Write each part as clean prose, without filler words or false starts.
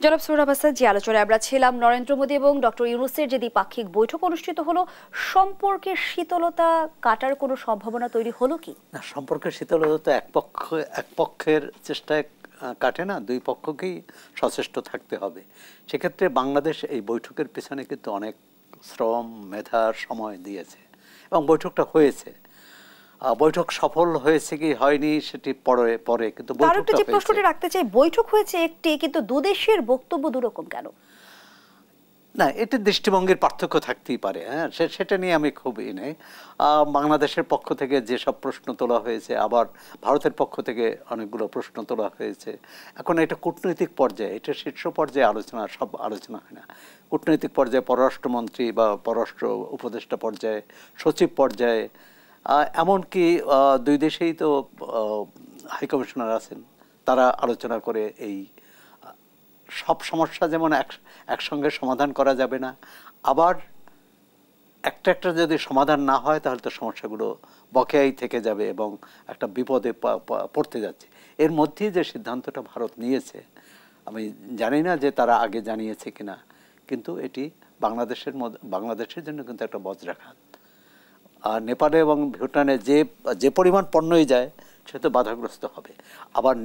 জনাব সোহরাব হাসান, যে আলোচনায় আমরা ছিলাম, নরেন্দ্র মোদী এবং ডক্টর ইউনূসের যে দ্বিপাক্ষিক বৈঠক অনুষ্ঠিত হলো, সম্পর্কের শীতলতা কাটার কোনো সম্ভাবনা তৈরি হলো কি? না, সম্পর্কের শীতলতা তো এক পক্ষের চেষ্টায় কাটে না, দুই পক্ষকেই সচেষ্ট থাকতে হবে। সেক্ষেত্রে বাংলাদেশ এই বৈঠকের পেছনে কিন্তু অনেক শ্রম, মেধার সময় দিয়েছে এবং বৈঠকটা হয়েছে। বৈঠক সফল হয়েছে কি হয়নি সেটি পরে কিন্তু বৈঠকটা যে প্রশ্নটি রাখতে চাই, বৈঠক হয়েছে একটি, কিন্তু দুদেশের বক্তব্য দুরকম কেন? না, এটা দৃষ্টিভঙ্গির পার্থক্য থাকতেই পারে। হ্যাঁ, সেটা নিয়ে আমি খুব নেই। বাংলাদেশের পক্ষ থেকে যেসব প্রশ্ন তোলা হয়েছে, আবার ভারতের পক্ষ থেকে অনেকগুলো প্রশ্ন তোলা হয়েছে। এখন এটা কূটনৈতিক পর্যায়ে, এটা শীর্ষ পর্যায়ে আলোচনা, সব আলোচনা হয় না। কূটনৈতিক পর্যায়ে পররাষ্ট্রমন্ত্রী বা পররাষ্ট্র উপদেষ্টা পর্যায়ে, সচিব পর্যায়ে, এমনকি দুই দেশেই তো হাইকমিশনার আছেন, তারা আলোচনা করে এই সব সমস্যা যেমন একসঙ্গে সমাধান করা যাবে না, আবার একটা যদি সমাধান না হয় তাহলে তো সমস্যাগুলো বকেয়াই থেকে যাবে এবং একটা বিপদে পড়তে যাচ্ছে। এর মধ্যেই যে সিদ্ধান্তটা ভারত নিয়েছে, আমি জানি না যে তারা আগে জানিয়েছে কিনা, কিন্তু এটি বাংলাদেশের জন্য কিন্তু একটা বজ্রাঘাত। আর নেপালে এবং ভুটানে যে পরিমাণ পণ্যই যায় সে তো বাধাগ্রস্ত হবে। আবার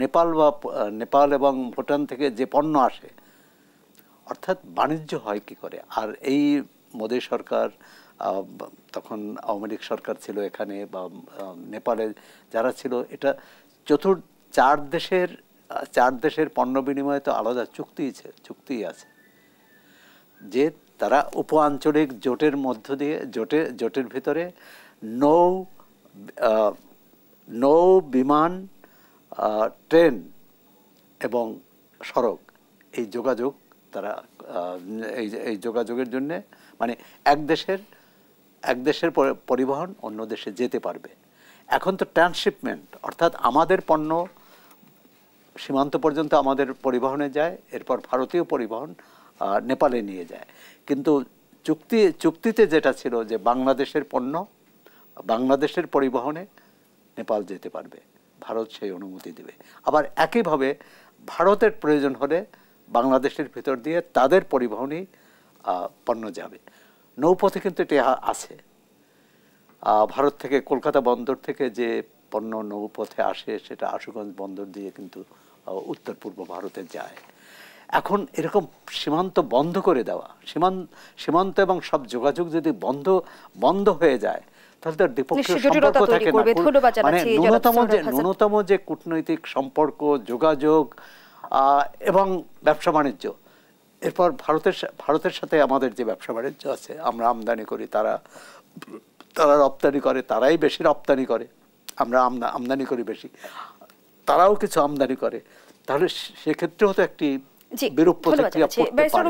নেপাল এবং ভুটান থেকে যে পণ্য আসে, অর্থাৎ বাণিজ্য হয় কি করে? আর এই মোদী সরকার, তখন আওয়ামী লীগ সরকার ছিল এখানে, বা নেপালে যারা ছিল, এটা চার দেশের পণ্য বিনিময়ে তো আলাদা চুক্তি আছে, যে তারা উপ আঞ্চলিক জোটের মধ্য দিয়ে জোটের ভিতরে নৌ, বিমান, ট্রেন এবং সড়ক, এই যোগাযোগ তারা এই যোগাযোগের জন্য, মানে এক দেশের পরিবহন অন্য দেশে যেতে পারবে। এখন তো ট্রান্সশিপমেন্ট, অর্থাৎ আমাদের পণ্য সীমান্ত পর্যন্ত আমাদের পরিবহনে যায়, এরপর ভারতীয় পরিবহন নেপালে নিয়ে যায়। কিন্তু চুক্তিতে যেটা ছিল যে বাংলাদেশের পণ্য বাংলাদেশের পরিবহনে নেপাল যেতে পারবে, ভারত সেই অনুমতি দেবে। আবার একইভাবে ভারতের প্রয়োজন হলে বাংলাদেশের ভিতর দিয়ে তাদের পরিবহনেই পণ্য যাবে। নৌপথে কিন্তু এটি আছে। ভারত থেকে, কলকাতা বন্দর থেকে যে পণ্য নৌপথে আসে, সেটা আশুগঞ্জ বন্দর দিয়ে কিন্তু উত্তর পূর্ব ভারতে যায়। এখন এরকম সীমান্ত বন্ধ করে দেওয়া, সীমান্ত এবং সব যোগাযোগ যদি বন্ধ হয়ে যায়, তাহলে তার দ্বিপক্ষীয় সম্পর্ক থাকে না। মানে ন্যূনতম যে কূটনৈতিক সম্পর্ক, যোগাযোগ এবং ব্যবসা বাণিজ্য, এরপর ভারতের সাথে আমাদের যে ব্যবসা বাণিজ্য আছে, আমরা আমদানি করি, তারা রপ্তানি করে, তারাই বেশি রপ্তানি করে, আমরা আমদানি করি বেশি, তারাও কিছু আমদানি করে, তাহলে সেক্ষেত্রেও তো একটি বিরূপ প্রতিক্রিয়া পড়তে পারে।